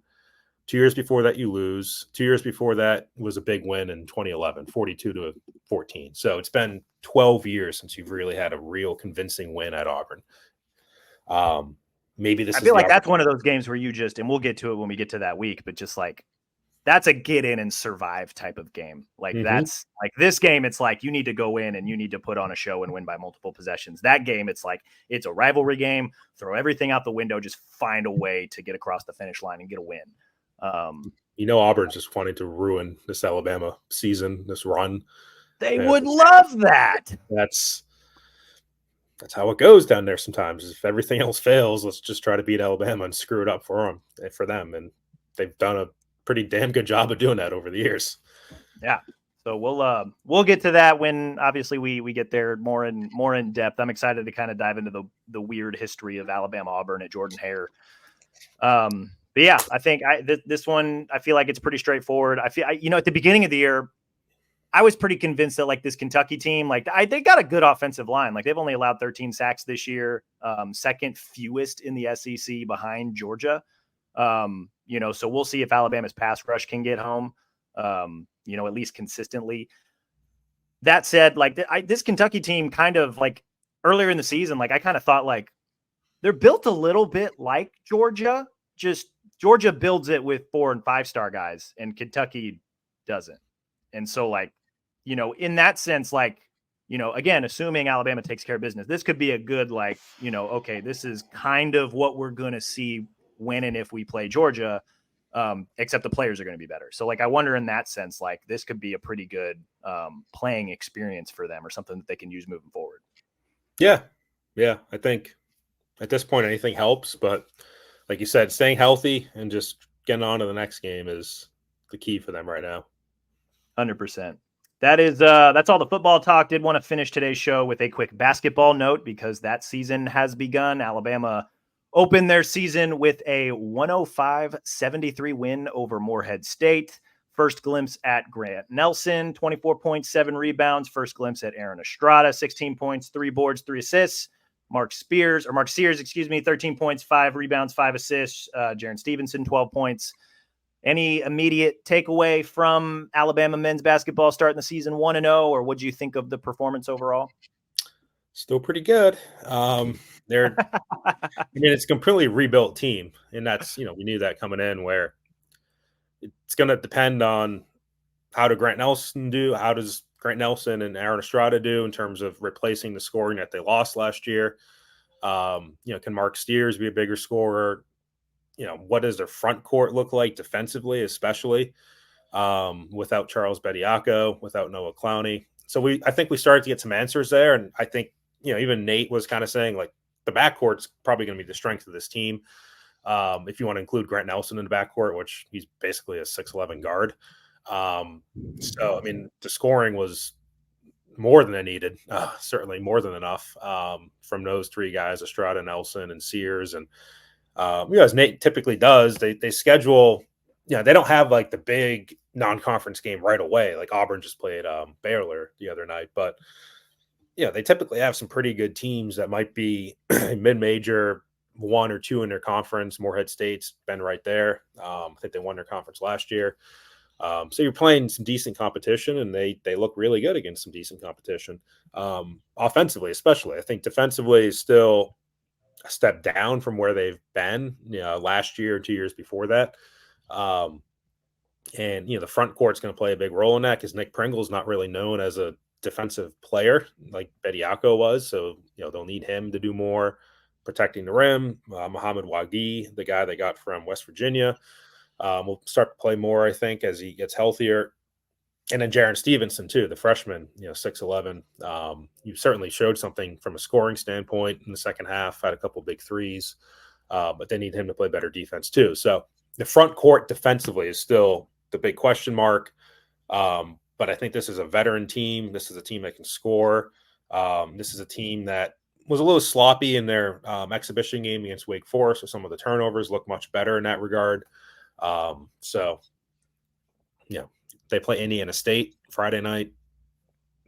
2 years before that, you lose. 2 years before that was a big win in 2011, 42-14. So it's been 12 years since you've really had a real convincing win at Auburn. Maybe this. I feel like that's one of those games where and we'll get to it when we get to that week, but just like that's a get in and survive type of game. Like that's like this game. It's like you need to go in and you need to put on a show and win by multiple possessions. That game, it's like it's a rivalry game. Throw everything out the window. Just find a way to get across the finish line and get a win. Auburn's just wanting to ruin this Alabama season, this run. They would love that. That's how it goes down there sometimes. If everything else fails, let's just try to beat Alabama and screw it up for them. And they've done a pretty damn good job of doing that over the years. Yeah. So we'll get to that when obviously we get there more in depth. I'm excited to kind of dive into the weird history of Alabama Auburn at Jordan Hare. But yeah, I think this one, I feel like it's pretty straightforward. I feel, at the beginning of the year, I was pretty convinced that like this Kentucky team, like they got a good offensive line. Like they've only allowed 13 sacks this year, second fewest in the SEC behind Georgia. So we'll see if Alabama's pass rush can get home, at least consistently. That said, like this Kentucky team kind of like earlier in the season, like I kind of thought like they're built a little bit like Georgia, just Georgia builds it with 4 and 5 star guys and Kentucky doesn't. And so like, in that sense, like, again, assuming Alabama takes care of business, this could be a good, like, okay, this is kind of what we're going to see when and if we play Georgia, except the players are going to be better. So like, I wonder in that sense, like this could be a pretty good playing experience for them or something that they can use moving forward. Yeah. Yeah. I think at this point, anything helps, but like you said, staying healthy and just getting on to the next game is the key for them right now. 100%. That's all the football talk. Did want to finish today's show with a quick basketball note because that season has begun. Alabama opened their season with a 105-73 win over Morehead State. First glimpse at Grant Nelson, 24.7 rebounds. First glimpse at Aaron Estrada, 16 points, 3 boards, 3 assists. Mark Sears, 13 points, 5 rebounds, 5 assists. Jaren Stevenson, 12 points. Any immediate takeaway from Alabama men's basketball starting the season 1-0, or what do you think of the performance overall? Still pretty good. They're, it's a completely rebuilt team, and that's, we knew that coming in, where it's going to depend on how does Grant Nelson and Aaron Estrada do in terms of replacing the scoring that they lost last year. Can Mark Steers be a bigger scorer? What does their front court look like defensively, especially without Charles Bediako, without Noah Clowney? So I think we started to get some answers there, and I think even Nate was kind of saying, like, the backcourt's probably going to be the strength of this team. If you want to include Grant Nelson in the backcourt, which he's basically a 6'11" guard. So, the scoring was more than I needed, certainly more than enough from those three guys, Estrada, Nelson, and Sears. And, as Nate typically does, they schedule, they don't have like the big non-conference game right away. Like Auburn just played Baylor the other night, but they typically have some pretty good teams that might be mid-major, 1 or 2 in their conference. Morehead State's been right there. I think they won their conference last year. So you're playing some decent competition, and they look really good against some decent competition. Offensively, especially. I think defensively is still a step down from where they've been last year and 2 years before that. And the front court's going to play a big role in that, because Nick Pringle's not really known as a defensive player like Bediako was. So, they'll need him to do more protecting the rim. Muhammad Wagi, the guy they got from West Virginia, will start to play more, I think, as he gets healthier. And then Jaron Stevenson, too, the freshman, 6'11". You certainly showed something from a scoring standpoint in the second half, had a couple big threes, but they need him to play better defense, too. So the front court defensively is still the big question mark. But I think this is a veteran team. This is a team that can score. This is a team that was a little sloppy in their exhibition game against Wake Forest, so some of the turnovers look much better in that regard. They play Indiana State Friday night.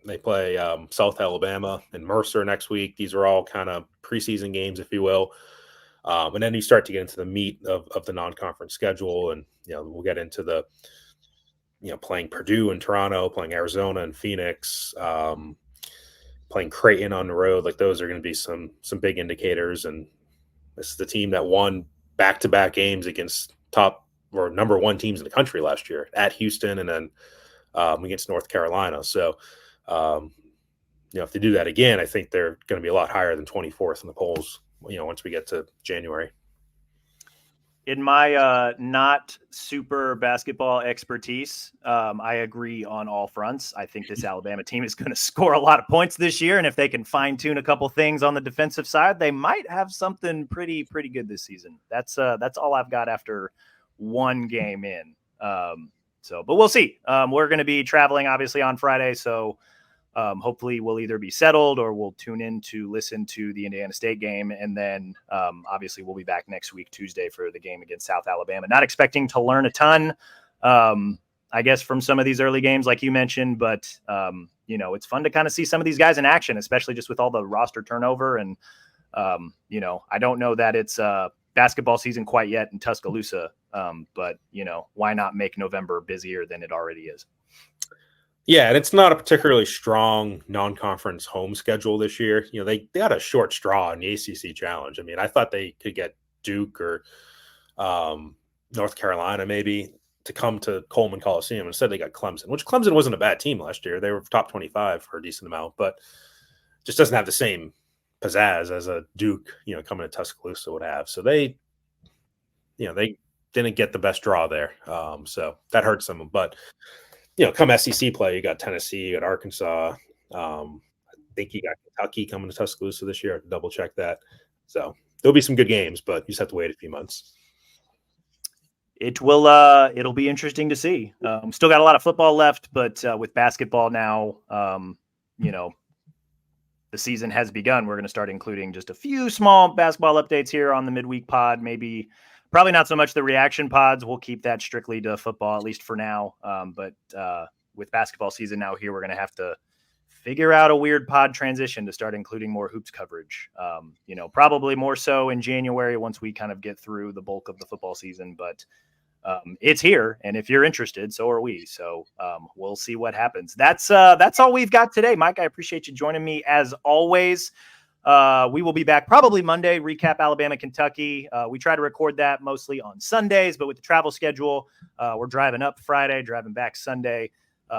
They play South Alabama and Mercer next week. These are all kind of preseason games, if you will. And then you start to get into the meat of the non-conference schedule, and we'll get into the playing Purdue and Toronto, playing Arizona and Phoenix, playing Creighton on the road. Like, those are going to be some big indicators. And this is the team that won back-to-back games against top or number 1 teams in the country last year, at Houston and then against North Carolina. So, if they do that again, I think they're going to be a lot higher than 24th in the polls, once we get to January. In my not super basketball expertise, I agree on all fronts. I think this Alabama team is going to score a lot of points this year, and if they can fine-tune a couple things on the defensive side, they might have something pretty good this season. That's all I've got after one game in. But we'll see. We're going to be traveling, obviously, on Friday, so hopefully we'll either be settled or we'll tune in to listen to the Indiana State game. And then obviously we'll be back next week, Tuesday, for the game against South Alabama. Not expecting to learn a ton, I guess, from some of these early games, like you mentioned, but it's fun to kind of see some of these guys in action, especially just with all the roster turnover. And, I don't know that it's basketball season quite yet in Tuscaloosa. But why not make November busier than it already is? Yeah, and it's not a particularly strong non-conference home schedule this year. They got a short straw in the ACC Challenge. I thought they could get Duke or North Carolina maybe to come to Coleman Coliseum. Instead, they got Clemson, which Clemson wasn't a bad team last year. They were top 25 for a decent amount, but just doesn't have the same pizzazz as a Duke, coming to Tuscaloosa would have. So they didn't get the best draw there. So that hurts them. But, come SEC play, you got Tennessee, you got Arkansas. I think you got Kentucky coming to Tuscaloosa this year. I have to double check that. So there'll be some good games, but you just have to wait a few months. It'll be interesting to see. Still got a lot of football left, but with basketball now, the season has begun. We're going to start including just a few small basketball updates here on the midweek pod. Probably not so much the reaction pods. We'll keep that strictly to football, at least for now. But with basketball season now here, we're going to have to figure out a weird pod transition to start including more hoops coverage. Probably more so in January once we kind of get through the bulk of the football season. But it's here, and if you're interested, so are we. So we'll see what happens. That's all we've got today, Mike. I appreciate you joining me as always. We will be back probably Monday, recap Alabama, Kentucky. We try to record that mostly on Sundays, but with the travel schedule, we're driving up Friday, driving back Sunday.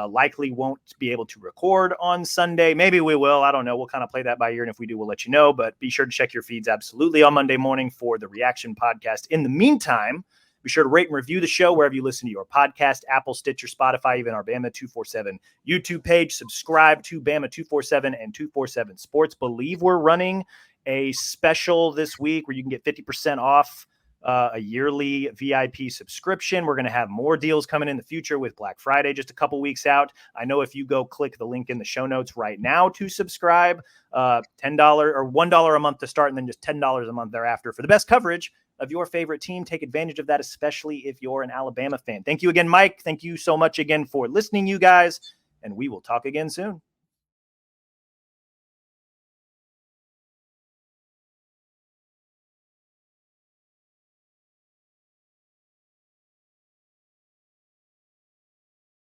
Likely won't be able to record on Sunday. Maybe we will. I don't know. We'll kind of play that by ear. And if we do, we'll let you know. But be sure to check your feeds absolutely on Monday morning for the reaction podcast. In the meantime, be sure to rate and review the show wherever you listen to your podcast, Apple, Stitcher, Spotify, even our Bama 247 YouTube page. Subscribe to Bama 247 and 247 Sports. Believe we're running a special this week where you can get 50% off a yearly VIP subscription. We're going to have more deals coming in the future with Black Friday just a couple weeks out. I know if you go click the link in the show notes right now to subscribe, $10 or $1 a month to start, and then just $10 a month thereafter for the best coverage of your favorite team. Take advantage of that, especially if you're an Alabama fan. Thank you again, Mike. Thank you so much again for listening, you guys, and we will talk again soon.